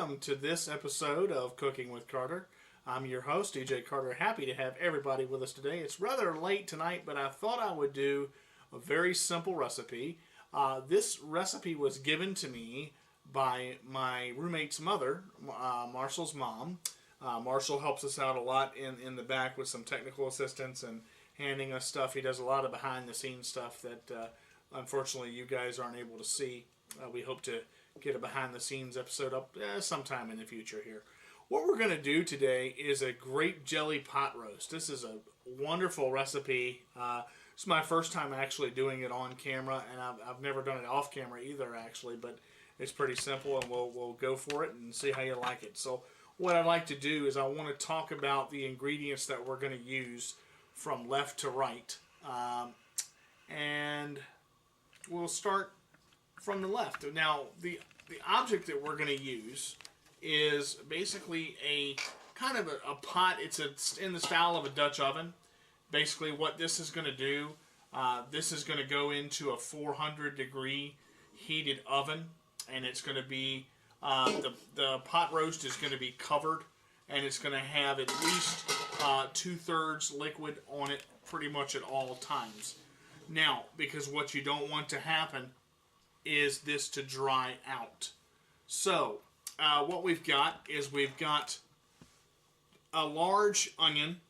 welcome to this episode of Cooking with Carter. I'm your host, DJ Carter. Happy to have everybody with us today. It's rather late tonight, but I thought I would do a very simple recipe. This recipe was given to me by my roommate's mother, Marshall's mom. Marshall helps us out a lot in the back with some technical assistance and handing us stuff. He does a lot of behind-the-scenes stuff that unfortunately you guys aren't able to see. We hope to get a behind-the-scenes episode up sometime in the future here. What we're going to do today is a grape jelly pot roast. This is a wonderful recipe. It's my first time actually doing it on camera, and I've never done it off camera either, actually, but it's pretty simple, and we'll go for it and see how you like it. So what I'd like to do is I want to talk about the ingredients that we're going to use from left to right, and we'll start from the left. Now, the object that we're going to use is basically a kind of a pot. It's in the style of a Dutch oven. Basically, what this is going to do, this is going to go into a 400-degree heated oven, and it's going to be the pot roast is going to be covered, and it's going to have at least 2/3 liquid on it pretty much at all times. Now, because what you don't want to happen is this to dry out. So, what we've got is we've got a large onion,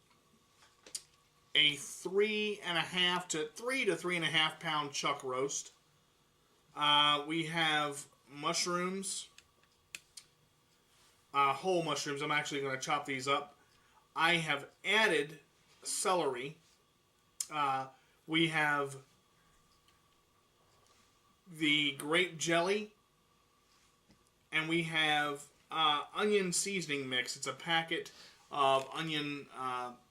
a 3 to 3.5 pound chuck roast. We have mushrooms, whole mushrooms. I'm actually going to chop these up. I have added celery. We have the grape jelly, and we have onion seasoning mix. It's a packet of onion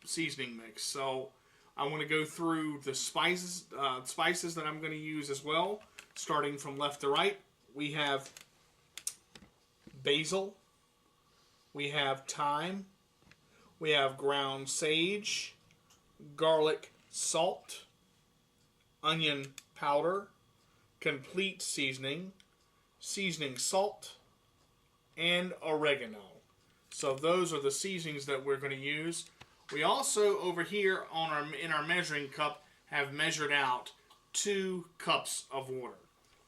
seasoning mix. So I want to go through the spices that I'm going to use as well, starting from left to right. We have basil, we have thyme, we have ground sage, garlic salt, onion powder, complete seasoning, seasoning salt, and oregano. So those are the seasonings that we're going to use. We also over here in our measuring cup have measured out 2 cups of water.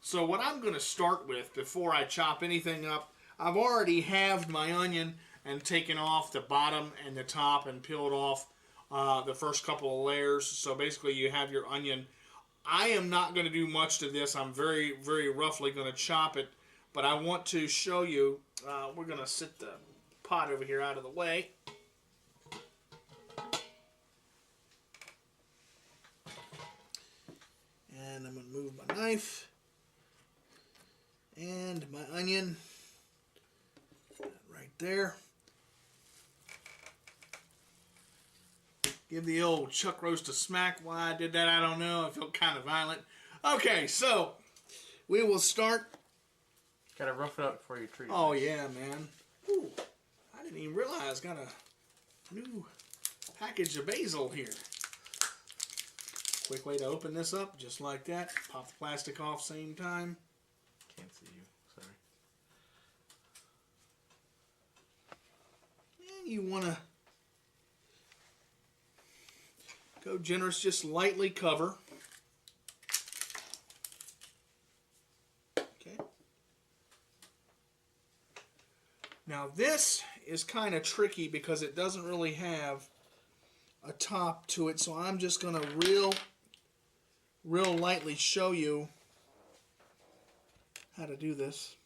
So what I'm going to start with before I chop anything up, I've already halved my onion and taken off the bottom and the top and peeled off the first couple of layers. So basically you have your onion. I am not going to do much to this. I'm very, very roughly going to chop it. But I want to show you, we're going to sit the pot over here out of the way. And I'm going to move my knife and my onion right there. Give the old chuck roast a smack. Why I did that, I don't know. I felt kind of violent. Okay, so we will start. Gotta rough it up before you treat it. Oh, yeah, man. Ooh, I didn't even realize. Got a new package of basil here. Quick way to open this up, just like that. Pop the plastic off, same time. Can't see you, sorry. And you want to go generous, just lightly cover. Okay. Now this is kind of tricky because it doesn't really have a top to it, so I'm just going to real lightly show you how to do this.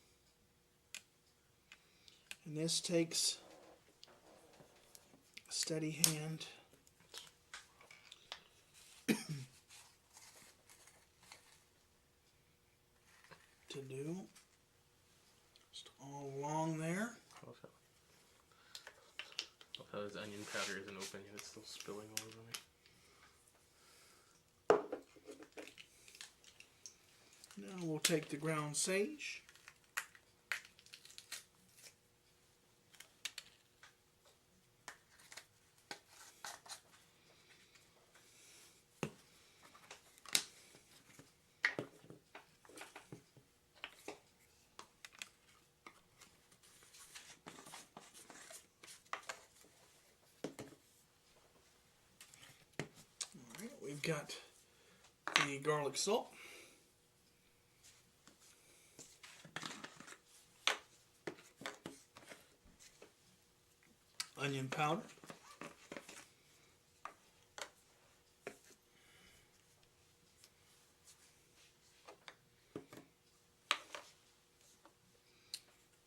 And this takes a steady hand. To do just all along there. Love how this onion powder isn't open yet, it's still spilling all over me. Now we'll take the ground sage. We've got the garlic salt. Onion powder.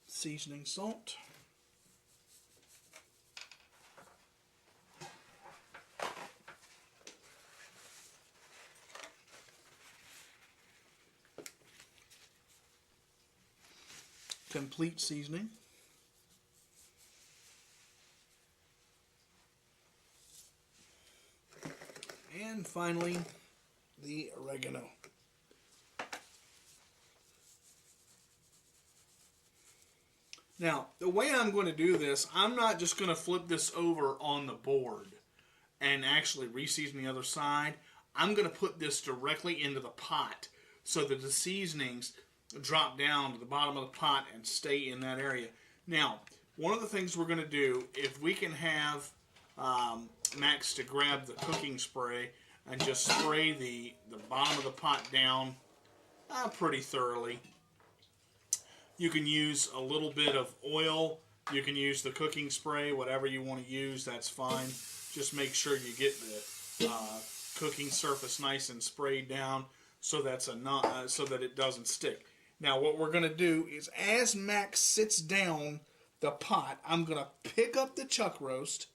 Seasoning salt. Complete seasoning. And finally, the oregano. Now, the way I'm going to do this, I'm not just going to flip this over on the board and actually re-season the other side. I'm going to put this directly into the pot so that the seasonings drop down to the bottom of the pot and stay in that area. Now, one of the things we're going to do, if we can have Max to grab the cooking spray and just spray the bottom of the pot down pretty thoroughly. You can use a little bit of oil. You can use the cooking spray, whatever you want to use, that's fine. Just make sure you get the cooking surface nice and sprayed down so so that it doesn't stick. Now what we're going to do is as Max sits down the pot, I'm going to pick up the chuck roast.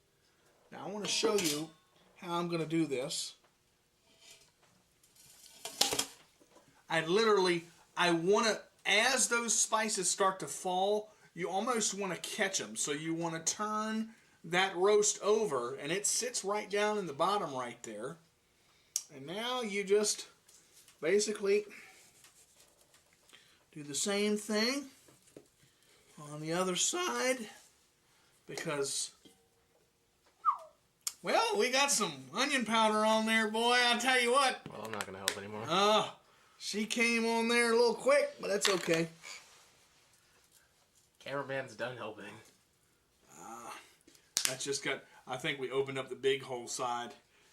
Now I want to show you how I'm going to do this. I want to, as those spices start to fall, you almost want to catch them. So you want to turn that roast over, and it sits right down in the bottom right there. And now you just basically do the same thing on the other side, because, well, we got some onion powder on there, boy. I'll tell you what. Well, I'm not going to help anymore. She came on there a little quick, but that's okay. Cameraman's done helping. That's just got, I think we opened up the big hole side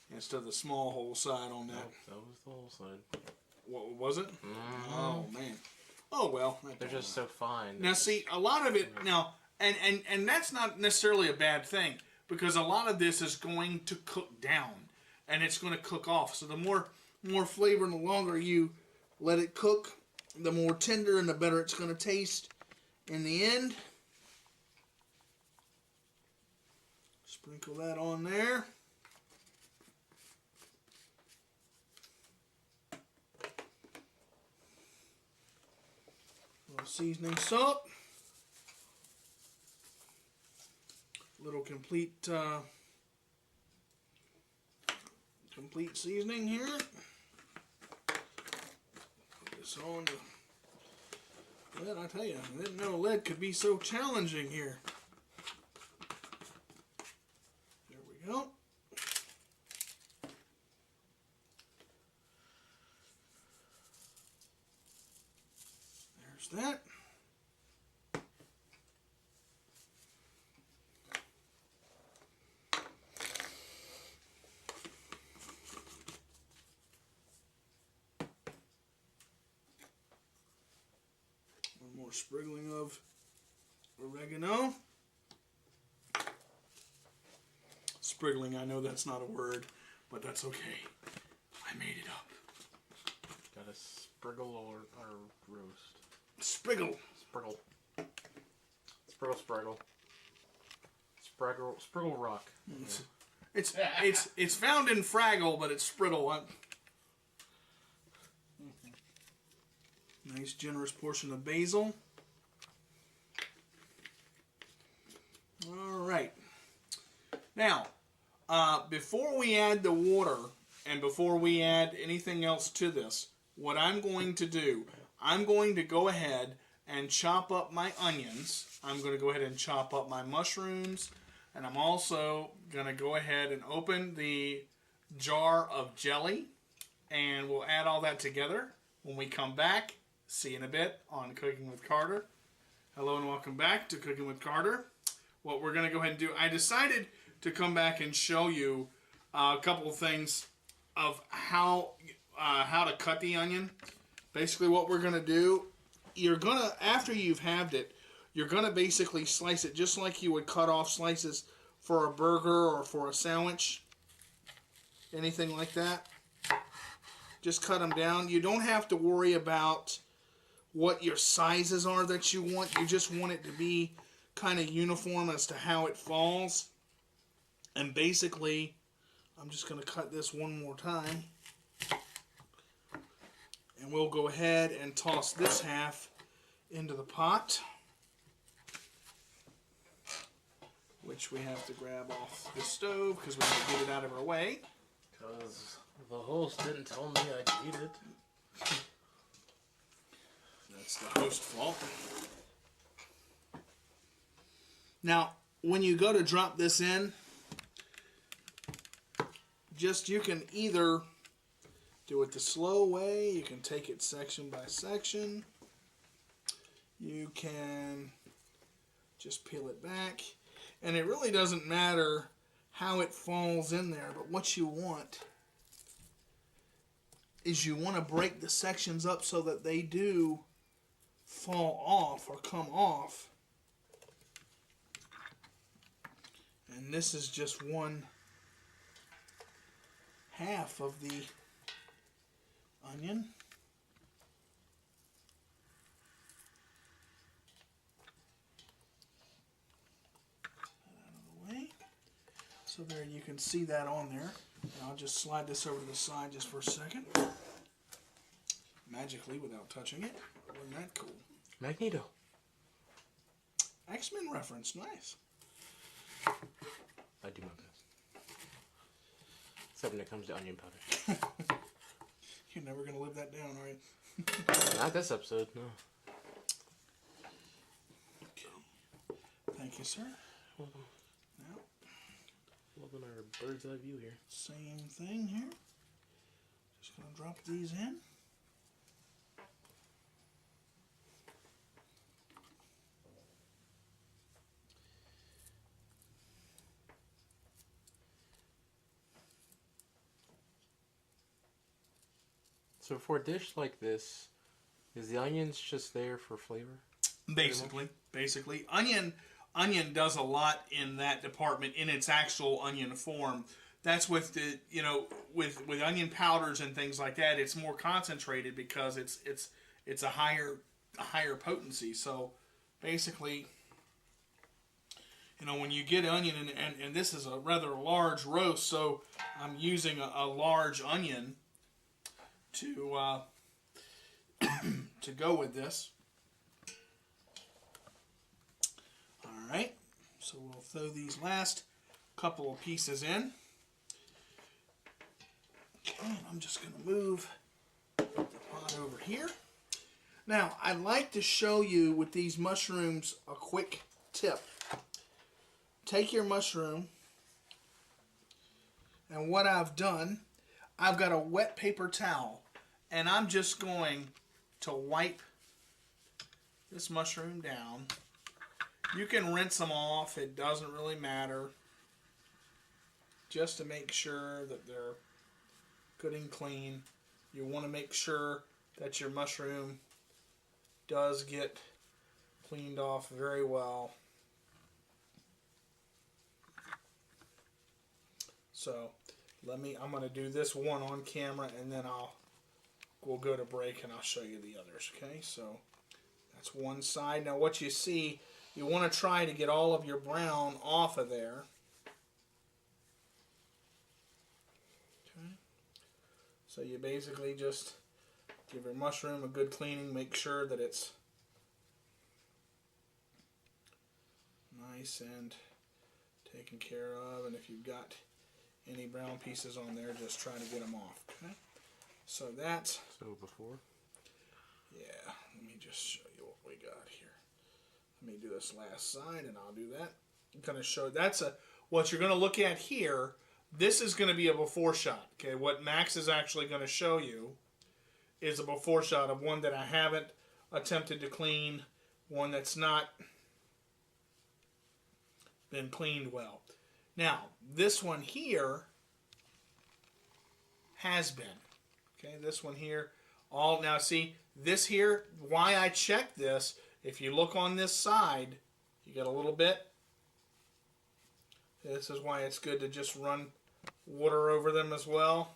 instead of the small hole side on that. That was the whole side. What was it? Mm-hmm. Oh, man. Oh, well. They're just so fine. Now, see, a lot of it, now, and that's not necessarily a bad thing, because a lot of this is going to cook down, and it's going to cook off. So the more flavor and the longer you let it cook, the more tender and the better it's going to taste in the end. Sprinkle that on there. A little seasoning salt. A little complete seasoning here. Put this on the lid. I tell you, I didn't know lead could be so challenging here. There we go. There's that. One more sprinkling of oregano. Spriggling, I know that's not a word, but that's okay. I made it up. Got a spriggle or roast. Spriggle. Spriggle. Spriggle. Spriggle rock. It's found in Fraggle, but it's Spriddle. Nice generous portion of basil. All right. Now, before we add the water and before we add anything else to this, what I'm going to do, I'm going to go ahead and chop up my onions. I'm going to go ahead and chop up my mushrooms. And I'm also going to go ahead and open the jar of jelly. And we'll add all that together when we come back. See you in a bit on Cooking with Carter. Hello and welcome back to Cooking with Carter. What we're going to go ahead and do, I decided to come back and show you a couple of things of how to cut the onion. Basically, what we're gonna do, after you've halved it, you're gonna basically slice it just like you would cut off slices for a burger or for a sandwich, anything like that. Just cut them down. You don't have to worry about what your sizes are that you want. You just want it to be kind of uniform as to how it falls. And basically, I'm just going to cut this one more time. And we'll go ahead and toss this half into the pot, which we have to grab off the stove because we have to get it out of our way. Because the host didn't tell me I could eat it. That's the host's fault. Now, when you go to drop this in, you can either do it the slow way, you can take it section by section, you can just peel it back, and it really doesn't matter how it falls in there, but what you want is you want to break the sections up so that they do fall off or come off. And this is just one half of the onion. Out of the way. So there you can see that on there. And I'll just slide this over to the side just for a second. Magically without touching it. Wasn't that cool? Magneto. X-Men reference, nice. I do my best. Except when it comes to onion powder. You're never going to live that down, are you? Not this episode, no. Okay. Thank you, sir. Welcome. Now, Loving our bird's eye view here. same thing here. Just going to drop these in. So for a dish like this, is the onions just there for flavor? Basically, onion does a lot in that department in its actual onion form. That's with the with onion powders and things like that. It's more concentrated because it's a higher potency. So basically, when you get onion and this is a rather large roast, so I'm using a large onion to to go with this. Alright, so we'll throw these last couple of pieces in. Okay, and I'm just going to move the pot over here. Now, I'd like to show you with these mushrooms a quick tip. Take your mushroom, and what I've done, I've got a wet paper towel, and I'm just going to wipe this mushroom down. You can rinse them off, it doesn't really matter. Just to make sure that they're good and clean. You want to make sure that your mushroom does get cleaned off very well. So I'm going to do this one on camera, and then we'll go to break and I'll show you the others. Okay, so that's one side. Now what you see, you want to try to get all of your brown off of there. Okay, so you basically just give your mushroom a good cleaning, make sure that it's nice and taken care of, and if you've got any brown pieces on there, just try to get them off. Okay, so that's before. Yeah, let me just show you what we got here. Let me do this last side, and I'll do that. I'm going to show what you're going to look at here. This is going to be a before shot. Okay, what Max is actually going to show you is a before shot of one that I haven't attempted to clean, one that's not been cleaned well. Now, this one here has been. Okay, this one here, all, now see, this here, why I checked this, if you look on this side, you get a little bit. This is why it's good to just run water over them as well.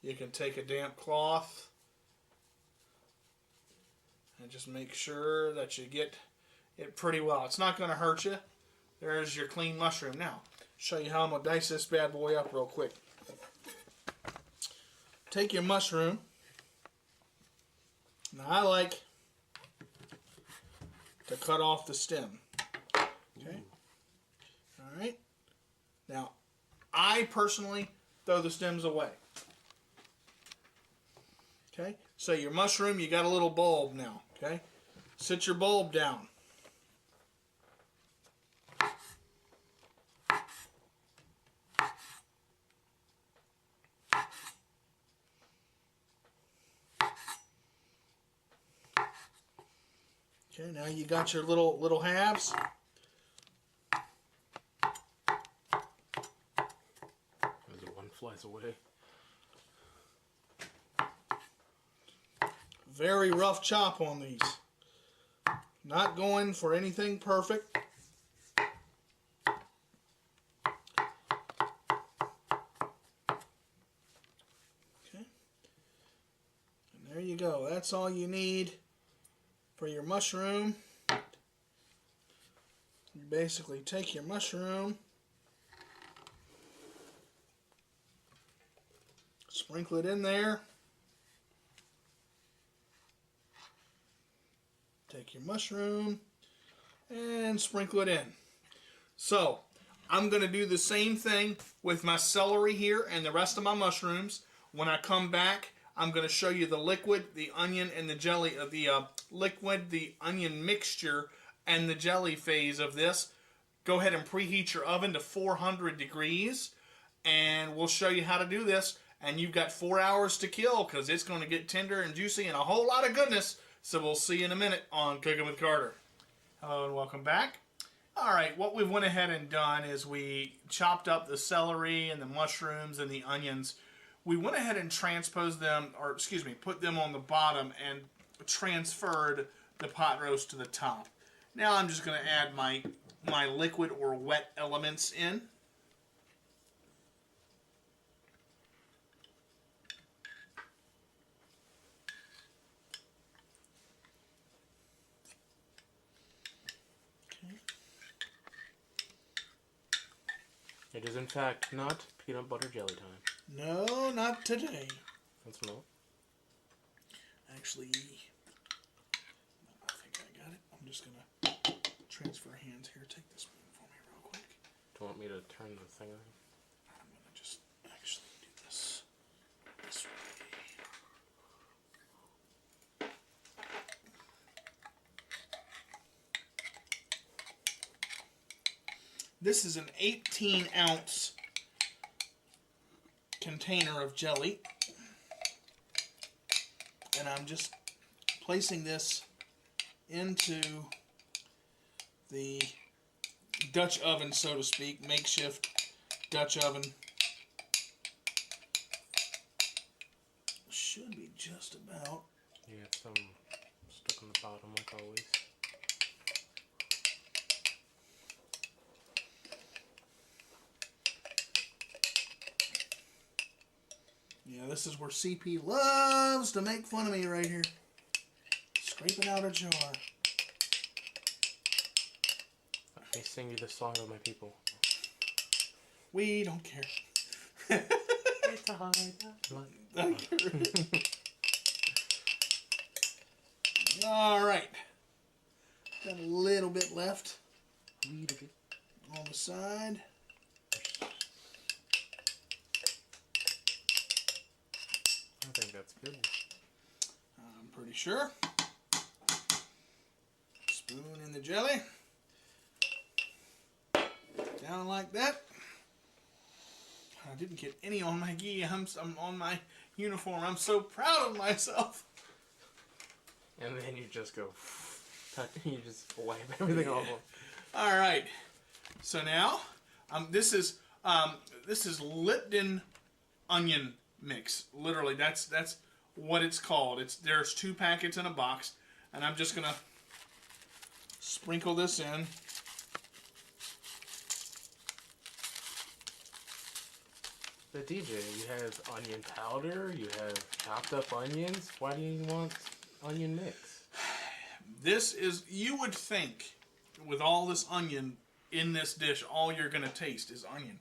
You can take a damp cloth and just make sure that you get it pretty well. It's not going to hurt you. There's your clean mushroom. Now, show you how I'm going to dice this bad boy up real quick. Take your mushroom. Now, I like to cut off the stem. Okay? All right? Now, I personally throw the stems away. Okay? So your mushroom, you got a little bulb now. Okay? Sit your bulb down. Okay, now you got your little halves. As one flies away. Very rough chop on these. Not going for anything perfect. Okay. And there you go. That's all you need for your mushroom. You basically take your mushroom, sprinkle it in there. Take your mushroom and sprinkle it in. So, I'm going to do the same thing with my celery here and the rest of my mushrooms. When I come back, I'm going to show you the liquid, the onion, and the jelly of the liquid, the onion mixture, and the jelly phase of this. Go ahead and preheat your oven to 400 degrees, and we'll show you how to do this. And you've got 4 hours to kill because it's going to get tender and juicy and a whole lot of goodness. So we'll see you in a minute on Cooking with Carter. Hello and welcome back. All right, what we went ahead and done is we chopped up the celery and the mushrooms and the onions. We went ahead and transposed them, or excuse me, put them on the bottom and transferred the pot roast to the top. Now I'm just going to add my liquid or wet elements in. It is in fact not peanut butter jelly time. No, not today. Can smell Actually, I think I got it. I'm just going to transfer hands here. Take this spoon for me real quick. Do you want me to turn the thing on? I'm going to just actually do this way. This is an 18-ounce container of jelly. And I'm just placing this into the Dutch oven, so to speak, makeshift Dutch oven. Should be just about. You got some stuck on the bottom like always. Yeah, this is where CP loves to make fun of me right here. Scraping out a jar. Let me sing you the song of my people. We don't care. It's a hard life. All right. Got a little bit left on the side. I think that's good. I'm pretty sure. Spoon in the jelly. Down like that. I didn't get any on my gi. I'm on my uniform. I'm so proud of myself. And then you just go, you just wipe everything off. All right. So now, this is Lipton onion mix. Literally, that's what it's called. There's 2 packets in a box, and I'm just gonna sprinkle this in. But DJ, you have onion powder, you have chopped up onions. Why do you want onion mix? This is, you would think, with all this onion in this dish, all you're going to taste is onion.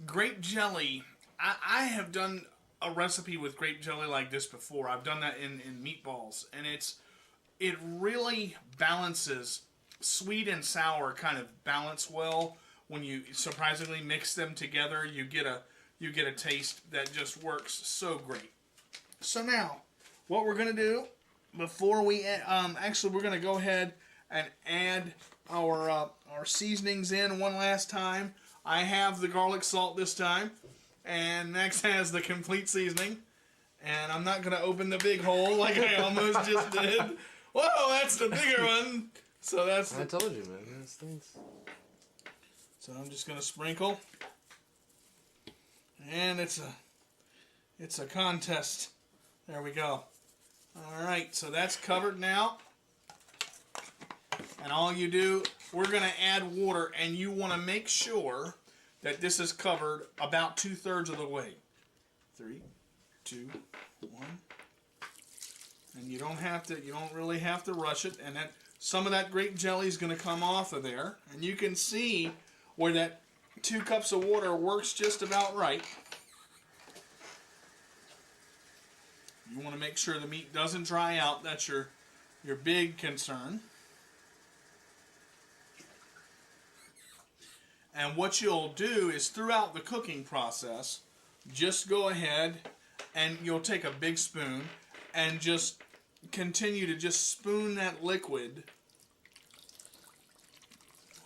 Grape jelly, I have done a recipe with grape jelly like this before. I've done that in meatballs, and it really balances, sweet and sour kind of balance well. When you surprisingly mix them together, you get a taste that just works so great. So now, what we're going to do, before we, actually we're going to go ahead and add our seasonings in one last time. I have the garlic salt this time, and Max has the complete seasoning. And I'm not going to open the big hole like I almost just did. Whoa, that's the bigger one. So that's. I told you, man. This thing's. So I'm just going to sprinkle. And it's a contest. There we go. All right, so that's covered now. And all you do, we're going to add water, and you want to make sure that this is covered about 2/3 of the way. 3, 2, 1. And you don't really have to rush it. And some of that grape jelly is going to come off of there. And you can see where that 2 cups of water works just about right. You want to make sure the meat doesn't dry out. That's your big concern. And what you'll do is throughout the cooking process, just go ahead and you'll take a big spoon and just continue to just spoon that liquid.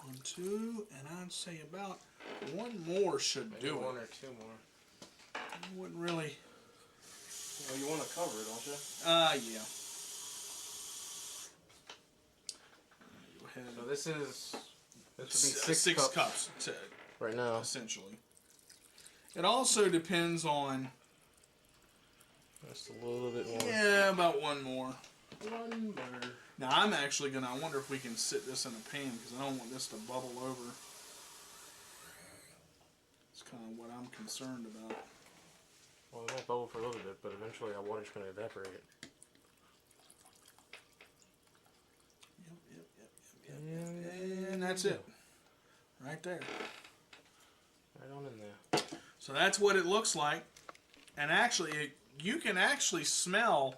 1, 2, and I'd say about 1 more should Maybe do it. 1 or 2 more. I wouldn't really. Well, you want to cover it, don't you? Yeah. Go ahead. So this would be 6 cups right now. essentially. It also depends on. Just a little bit more. Yeah, about 1 more. 1 more. Now I'm actually gonna. I wonder if we can sit this in a pan because I don't want this to bubble over. It's kind of what I'm concerned about. Well, it won't bubble for a little bit, but eventually our water's going to evaporate it. Yep. And that's it. Right there. Right on in there. So that's what it looks like. And actually, you can actually smell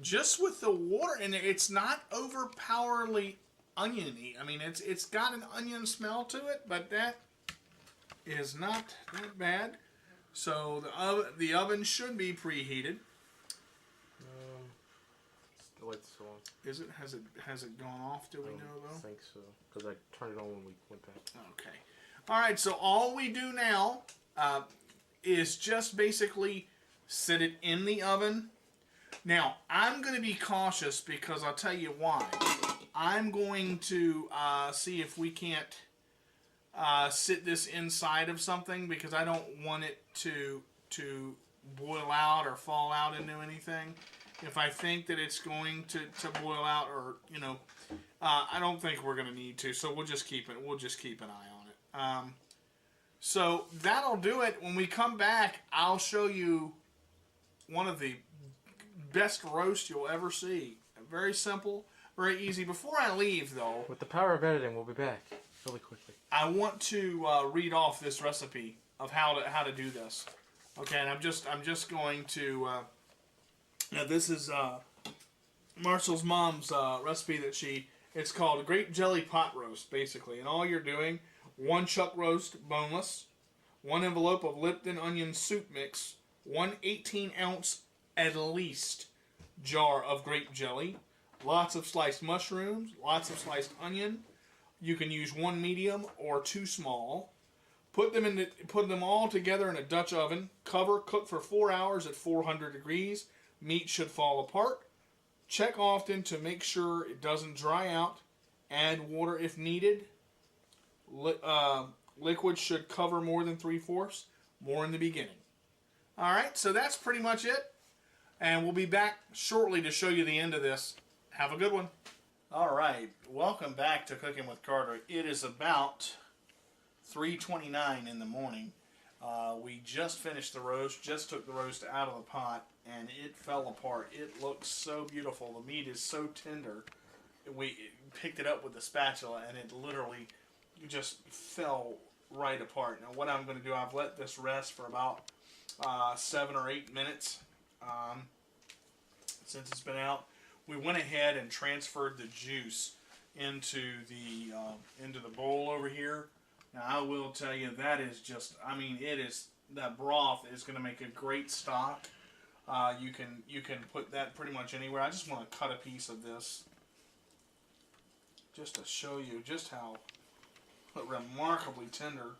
just with the water in there. It's not overpoweringly oniony. I mean, it's got an onion smell to it, but that is not that bad. So the oven should be preheated. The light's still on. Is it? Has it gone off? Do we know though? I think so, because I turned it on when we went back. Okay. All right. So all we do now is just basically sit it in the oven. Now I'm going to be cautious because I'll tell you why. I'm going to see if we can't sit this inside of something because I don't want it to boil out or fall out into anything. If I think that it's going to boil out, or I don't think we're going to need to. So we'll just keep it. We'll just keep an eye on it. So that'll do it. When we come back, I'll show you one of the best roasts you'll ever see. Very simple, very easy. Before I leave, though, With the power of editing, we'll be back really quickly. I want to read off this recipe of how to do this. Okay, and I'm just going to. Now this is Marshall's mom's recipe that it's called grape jelly pot roast, basically. And all you're doing, 1 chuck roast, boneless, 1 envelope of Lipton onion soup mix, 1 18-ounce at least jar of grape jelly, lots of sliced mushrooms, lots of sliced onion. You can use 1 medium or 2 small. Put them all together in a Dutch oven. Cover, cook for 4 hours at 400 degrees. Meat should fall apart. Check often to make sure it doesn't dry out. Add water if needed. Liquid should cover more than 3/4. More in the beginning. All right, so that's pretty much it. And we'll be back shortly to show you the end of this. Have a good one. All right, welcome back to Cooking with Carter. It is about 3:29 in the morning. We just finished the roast, just took the roast out of the pot, and it fell apart. It looks so beautiful. The meat is so tender. We picked it up with the spatula, and it literally just fell right apart. Now, what I'm going to do, I've let this rest for about 7 or 8 minutes since it's been out. We went ahead and transferred the juice into the bowl over here. Now, I will tell you, that is just, I mean, that broth is going to make a great stock. You can put that pretty much anywhere. I just want to cut a piece of this just to show you just how remarkably tender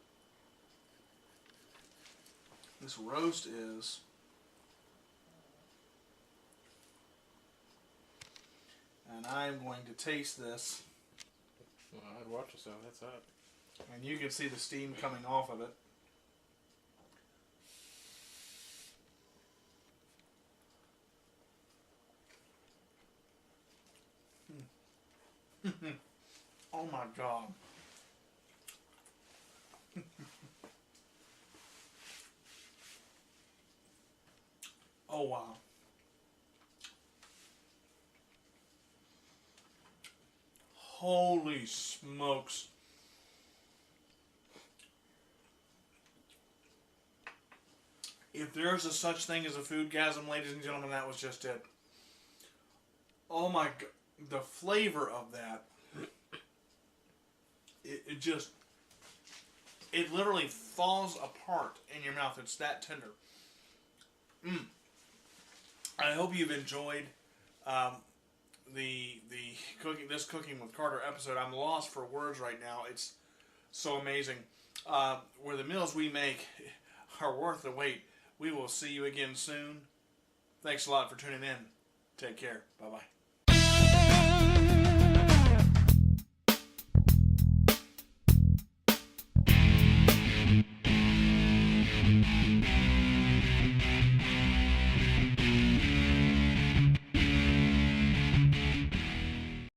this roast is. And I'm going to taste this. Well, I'd watch yourself. That's hot. And you can see the steam coming off of it. Oh my God. Oh wow. Holy smokes. If there's a such thing as a foodgasm, ladies and gentlemen, that was just it. Oh my God. The flavor of that, it literally falls apart in your mouth. It's that tender. I hope you've enjoyed the cooking with Carter episode. I'm lost for words right now. It's so amazing. Where the meals we make are worth the wait. We will see you again soon. Thanks a lot for tuning in. Take care. Bye-bye.